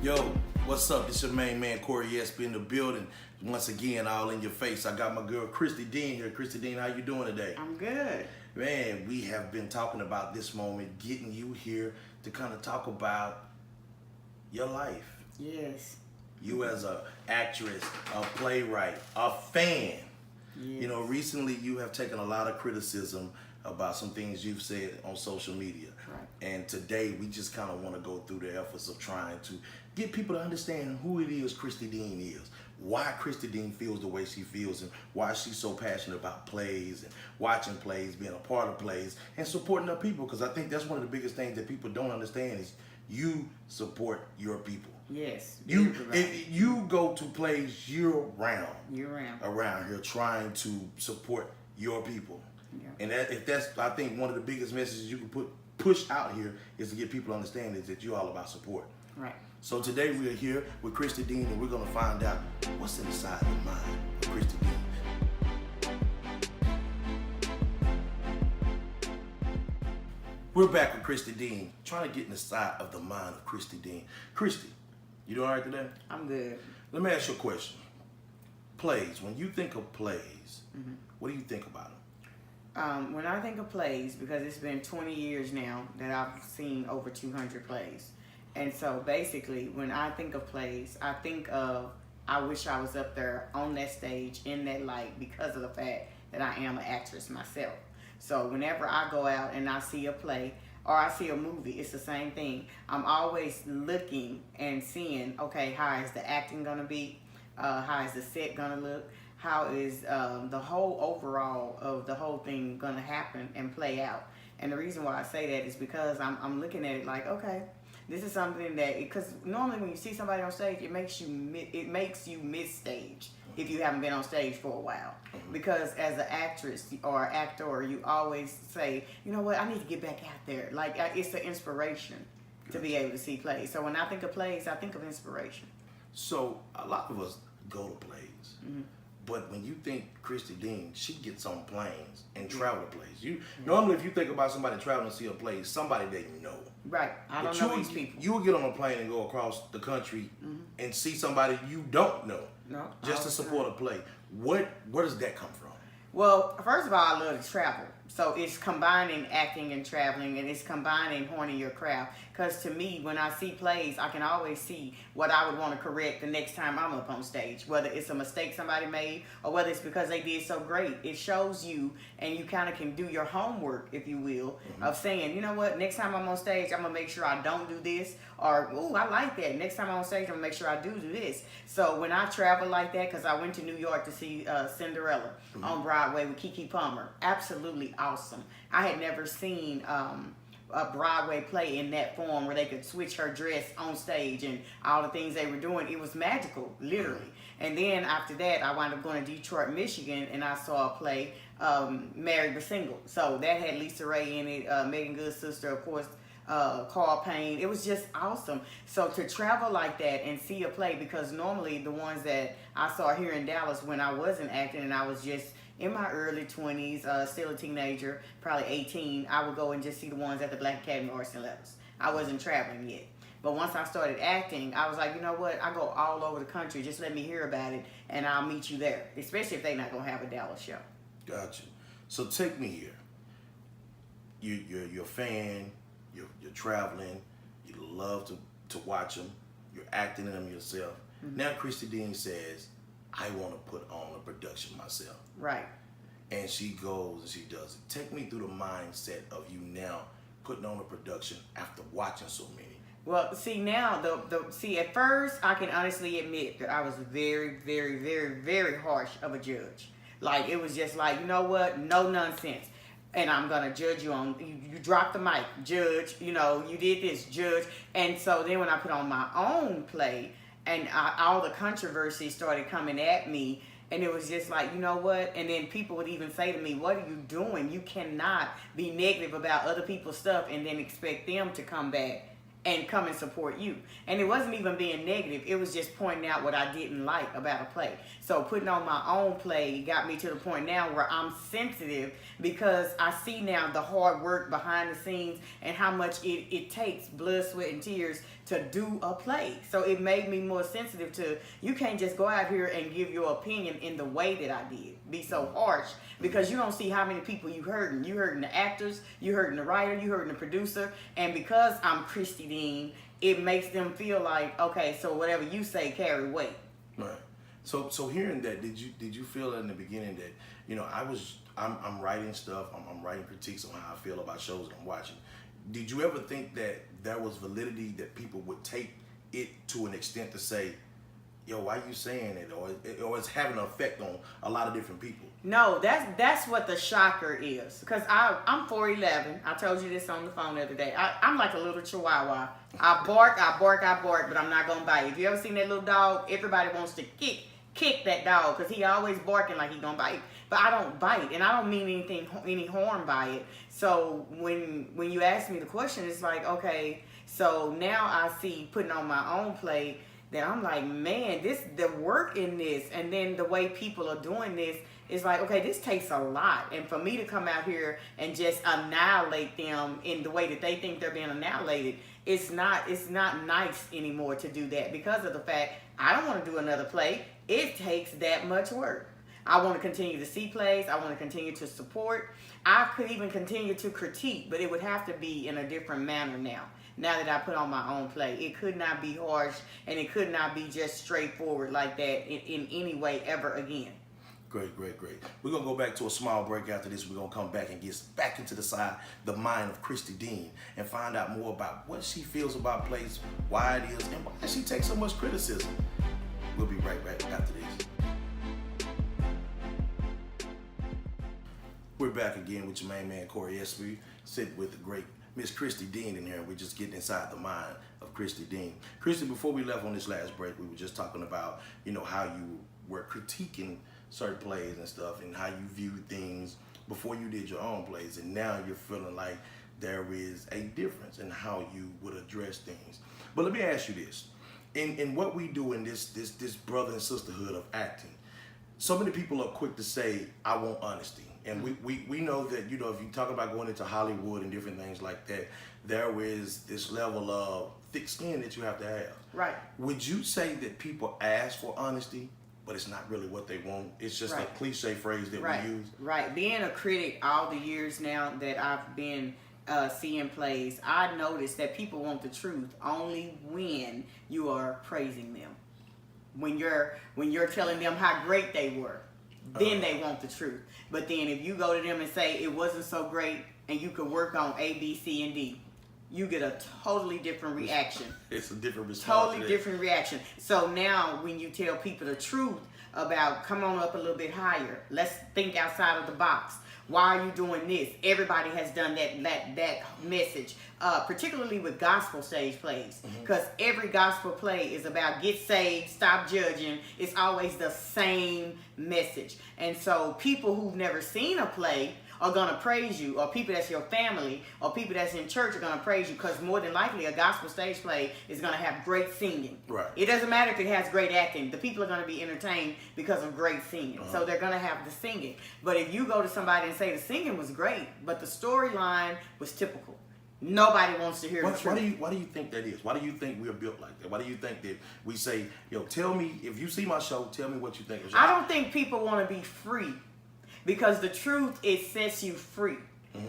Yo, what's up? It's your main man, Cory Espie in the building. Once again, all in your face. I got my girl, Christy Dean here. Christy Dean, how you doing today? I'm good. Man, we have been talking about this moment, getting you here to kind of talk about your life. Yes. You as an actress, a playwright, a fan. Yes. You know, recently you have taken a lot of criticism about some things you've said on social media. Right. And today we just kind of want to go through the efforts of trying to get people to understand who it is Christy Dean is, why Christy Dean feels the way she feels, and why she's so passionate about plays and watching plays, being a part of plays, and supporting her people. Because I think that's one of the biggest things that people don't understand is you support your people. Yes. You go to plays year round around here trying to support your people. Yeah. And I think one of the biggest messages you can push out here is to get people to understand is that you're all about support. Right. So today we are here with Christy Dean, and we're going to find out what's inside the mind of Christy Dean. We're back with Christy Dean, trying to get inside of the mind of Christy Dean. Christy, you doing all right today? I'm good. Let me ask you a question. Plays, when you think of plays, what do you think about them? When I think of plays, because it's been 20 years now that I've seen over 200 plays. And so basically, when I think of plays, I think of, I wish I was up there on that stage in that light because of the fact that I am an actress myself. So whenever I go out and I see a play or I see a movie, it's the same thing. I'm always looking and seeing, okay, how is the acting gonna be? How is the set gonna look? How is the whole overall of the whole thing gonna happen and play out? And the reason why I say that is because I'm looking at it like, okay, this is something that, because normally when you see somebody on stage, it makes you miss stage if you haven't been on stage for a while. Because as an actress or actor, you always say, you know what, I need to get back out there. Like, it's an inspiration to be able to see plays. So when I think of plays, I think of inspiration. So a lot of us go to plays. But when you think Christy Dean, she gets on planes and travel to plays. Normally, if you think about somebody traveling to see a play, somebody that you know. Right. I don't know these people. You would get on a plane and go across the country and see somebody you don't know. No. Just to support a play. Where does that come from? Well, first of all, I love to travel. So it's combining acting and traveling, and it's combining honing your craft. Because to me, when I see plays, I can always see what I would want to correct the next time I'm up on stage. Whether it's a mistake somebody made or whether it's because they did so great. It shows you, and you kind of can do your homework, if you will, of saying, you know what, next time I'm on stage, I'm going to make sure I don't do this. Or, ooh, I like that. Next time I'm on stage, I'm going to make sure I do this. So when I travel like that, because I went to New York to see Cinderella on Broadway with Keke Palmer, absolutely awesome. I had never seen a Broadway play in that form where they could switch her dress on stage and all the things they were doing. It was magical, literally. And then after that, I wound up going to Detroit, Michigan, and I saw a play, Married but Single. So that had Lisa Ray in it, Megan Good's sister, of course, Carl Payne. It was just awesome. So to travel like that and see a play, because normally the ones that I saw here in Dallas when I wasn't acting and I was just in my early 20s, still a teenager, probably 18, I would go and just see the ones at the Black Academy Arts and Letters. I wasn't traveling yet. But once I started acting, I was like, you know what? I go all over the country. Just let me hear about it, and I'll meet you there, especially if they're not going to have a Dallas show. Gotcha. So take me here. You're a fan. You're traveling. You love to watch them. You're acting in them yourself. Now Christy Dean says, I want to put on a production myself. Right. And she goes and she does it. Take me through the mindset of you now putting on a production after watching so many. Well, see now, at first I can honestly admit that I was very, very, very, very harsh of a judge. Like, it was just like, you know what, no nonsense. And I'm going to judge you on, you dropped the mic, judge, you know, you did this, judge. And so then when I put on my own play, and all the controversy started coming at me, and it was just like, you know what? And then people would even say to me, what are you doing? You cannot be negative about other people's stuff and then expect them to come back and come and support you. And it wasn't even being negative. It was just pointing out what I didn't like about a play. So putting on my own play got me to the point now where I'm sensitive because I see now the hard work behind the scenes and how much it takes blood, sweat, and tears to do a play. So it made me more sensitive to, you can't just go out here and give your opinion in the way that I did. Be so harsh because you don't see how many people you hurting. You hurting the actors, you hurting the writer, you hurting the producer. And because I'm Christy Dean, it makes them feel like, okay, so whatever you say carry weight. Right. So hearing that, did you feel in the beginning that, you know, I'm writing stuff, I'm writing critiques on how I feel about shows that I'm watching. Did you ever think that there was validity that people would take it to an extent to say, yo, why you saying it? Or it's having an effect on a lot of different people? No, that's what the shocker is. Because I'm 4'11". I told you this on the phone the other day. I'm like a little chihuahua. I bark, but I'm not going to bite. If you ever seen that little dog, everybody wants to kick that dog because he always barking like he going to bite. But I don't bite, and I don't mean any harm by it. So when you ask me the question, it's like, okay, so now I see putting on my own play that I'm like, man, the work in this, and then the way people are doing this is like, okay, this takes a lot. And for me to come out here and just annihilate them in the way that they think they're being annihilated, it's not nice anymore to do that because of the fact I don't want to do another play. It takes that much work. I want to continue to see plays. I want to continue to support. I could even continue to critique, but it would have to be in a different manner now that I put on my own play. It could not be harsh, and it could not be just straightforward like that in any way ever again. Great. We're going to go back to a small break after this. We're going to come back and get back into the mind of Christy Dean and find out more about what she feels about plays, why it is, and why she takes so much criticism. We'll be right back after this. We're back again with your main man, Cory Espie, sitting with the great Miss Christy Dean in here, and we're just getting inside the mind of Christy Dean. Christy, before we left on this last break, we were just talking about, you know, how you were critiquing certain plays and stuff, and how you viewed things before you did your own plays, and now you're feeling like there is a difference in how you would address things. But let me ask you this. In what we do in this brother and sisterhood of acting, so many people are quick to say, I want honesty. And we know that, you know, if you talk about going into Hollywood and different things like that, there is this level of thick skin that you have to have. Right. Would you say that people ask for honesty, but it's not really what they want? It's just a cliche phrase that we use. Right. Being a critic all the years now that I've been seeing plays, I noticed that people want the truth only when you are praising them. When you're telling them how great they were, then they want the truth. But then if you go to them and say it wasn't so great and you could work on A, B, C, and D, you get a totally different reaction. It's a different response. Totally different reaction. So now when you tell people the truth about come on up a little bit higher, let's think outside of the box. Why are you doing this? Everybody has done that message, particularly with gospel stage plays, because every gospel play is about get saved, stop judging. It's always the same message. And so people who've never seen a play are going to praise you, or people that's your family, or people that's in church are going to praise you, because more than likely a gospel stage play is going to have great singing. Right. It doesn't matter if it has great acting. The people are going to be entertained because of great singing. So they're going to have the singing. But if you go to somebody and say the singing was great, but the storyline was typical, nobody wants to hear the truth. Why do you think that is? Why do you think we're built like that? Why do you think that we say, yo, tell me, if you see my show, tell me what you think of your show? I don't think people want to be free. Because the truth, it sets you free.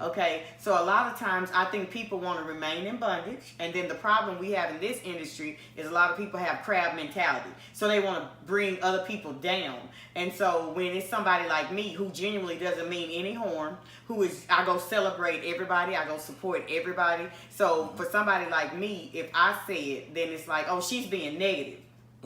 Okay? So a lot of times I think people want to remain in bondage. And then the problem we have in this industry is a lot of people have crab mentality. So they want to bring other people down. And so when it's somebody like me who genuinely doesn't mean any harm, I go celebrate everybody, I go support everybody. So for somebody like me, if I say it, then it's like, oh, she's being negative.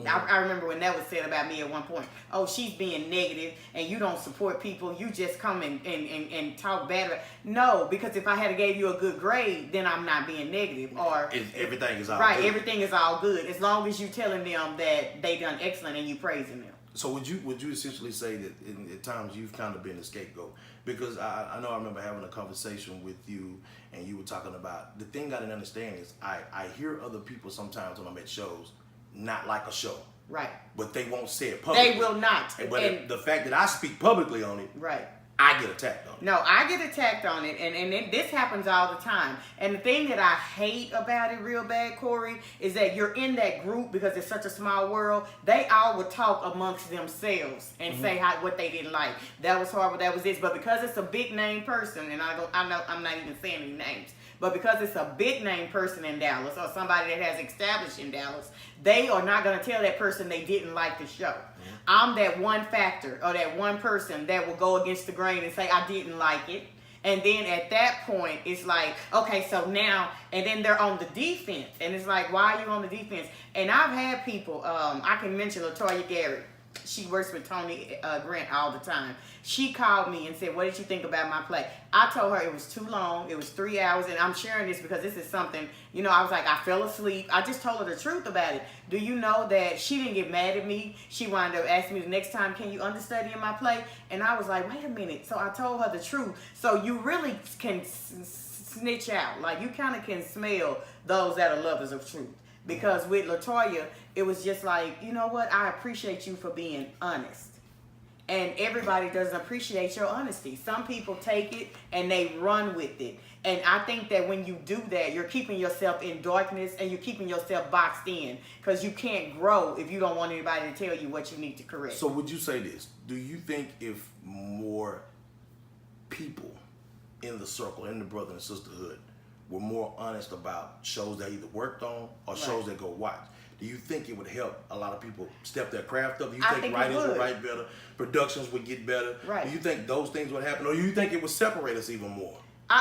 I remember when that was said about me at one point. Oh, she's being negative and you don't support people. You just come and talk bad. No, because if I had gave you a good grade, then I'm not being negative. Or everything is all right. good. Everything is all good as long as you telling them that they done excellent and you praising them. So would you essentially say that at times you've kind of been a scapegoat? Because I know I remember having a conversation with you and you were talking about the thing I didn't understand is I hear other people sometimes when I'm at shows not like a show. Right. But they won't say it publicly. They will not. But the fact that I speak publicly on it, right. I get attacked on it. No, I get attacked on it, and this happens all the time. And the thing that I hate about it real bad, Cory, is that you're in that group because it's such a small world. They all would talk amongst themselves and say what they didn't like. That was horrible. That was this. But because it's a big name person, and I know I'm not even saying any names. But because it's a big name person in Dallas or somebody that has established in Dallas, they are not going to tell that person they didn't like the show. I'm that one factor or that one person that will go against the grain and say, I didn't like it. And then at that point, it's like, okay, so now, and then they're on the defense. And it's like, why are you on the defense? And I've had people, I can mention LaToya Garrett. She works with Tony Grant all the time. She called me and said, what did you think about my play? I told her it was too long. It was 3 hours. And I'm sharing this because this is something, I was like, I fell asleep. I just told her the truth about it. Do you know that she didn't get mad at me? She wound up asking me the next time, can you understudy in my play? And I was like, wait a minute. So I told her the truth. So you really can snitch out. Like you kind of can smell those that are lovers of truth. Because with LaToya, it was just like, you know what? I appreciate you for being honest. And everybody doesn't appreciate your honesty. Some people take it and they run with it. And I think that when you do that, you're keeping yourself in darkness and you're keeping yourself boxed in. Because you can't grow if you don't want anybody to tell you what you need to correct. So would you say this? Do you think if more people in the circle, in the brother and sisterhood, were more honest about shows they either worked on or shows they go watch, do you think it would help a lot of people step their craft up? Do you think writers would write better, productions would get better? Right. Do you think those things would happen, or do you think it would separate us even more?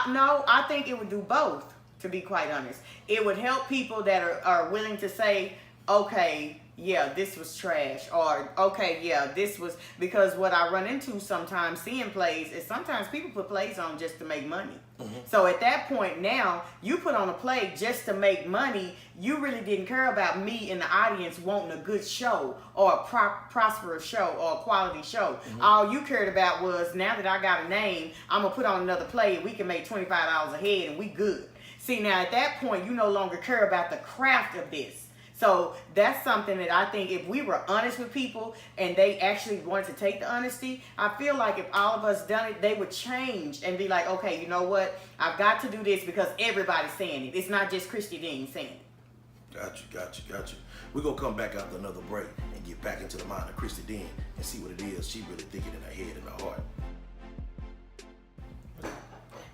No, I think it would do both, to be quite honest. It would help people that are willing to say, okay, yeah, this was trash, or okay, yeah, this was, because what I run into sometimes seeing plays is sometimes people put plays on just to make money. So at that point now, you put on a play just to make money. You really didn't care about me in the audience wanting a good show or a prosperous show or a quality show. All you cared about was, now that I got a name, I'm going to put on another play and we can make $25 a head and we good. See, now at that point, you no longer care about the craft of this. So that's something that I think if we were honest with people and they actually wanted to take the honesty, I feel like if all of us done it, they would change and be like, okay, you know what? I've got to do this because everybody's saying it. It's not just Christy Dean saying it. Got you. We're going to come back after another break and get back into the mind of Christy Dean and see what it is she really thinking in her head and her heart.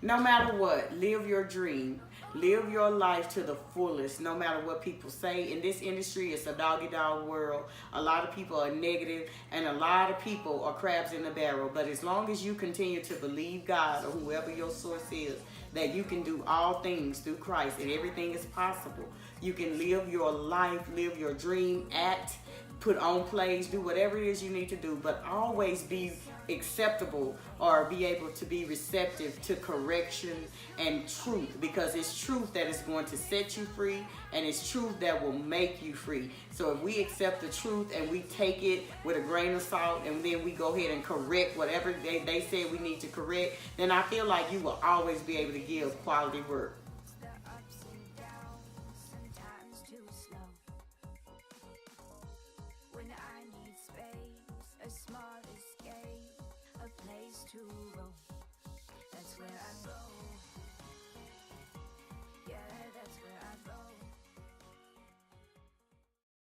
No matter what, live your dream. Live your life to the fullest, no matter what people say. In this industry, it's a dog-eat-dog world. A lot of people are negative, and a lot of people are crabs in the barrel. But as long as you continue to believe God or whoever your source is, that you can do all things through Christ and everything is possible. You can live your life, live your dream, act, put on plays, do whatever it is you need to do, but always be acceptable or be able to be receptive to correction and truth, because it's truth that is going to set you free and it's truth that will make you free. So if we accept the truth and we take it with a grain of salt and then we go ahead and correct whatever they say we need to correct, then I feel like you will always be able to give quality work. A small escape, a place to roam. That's where I go.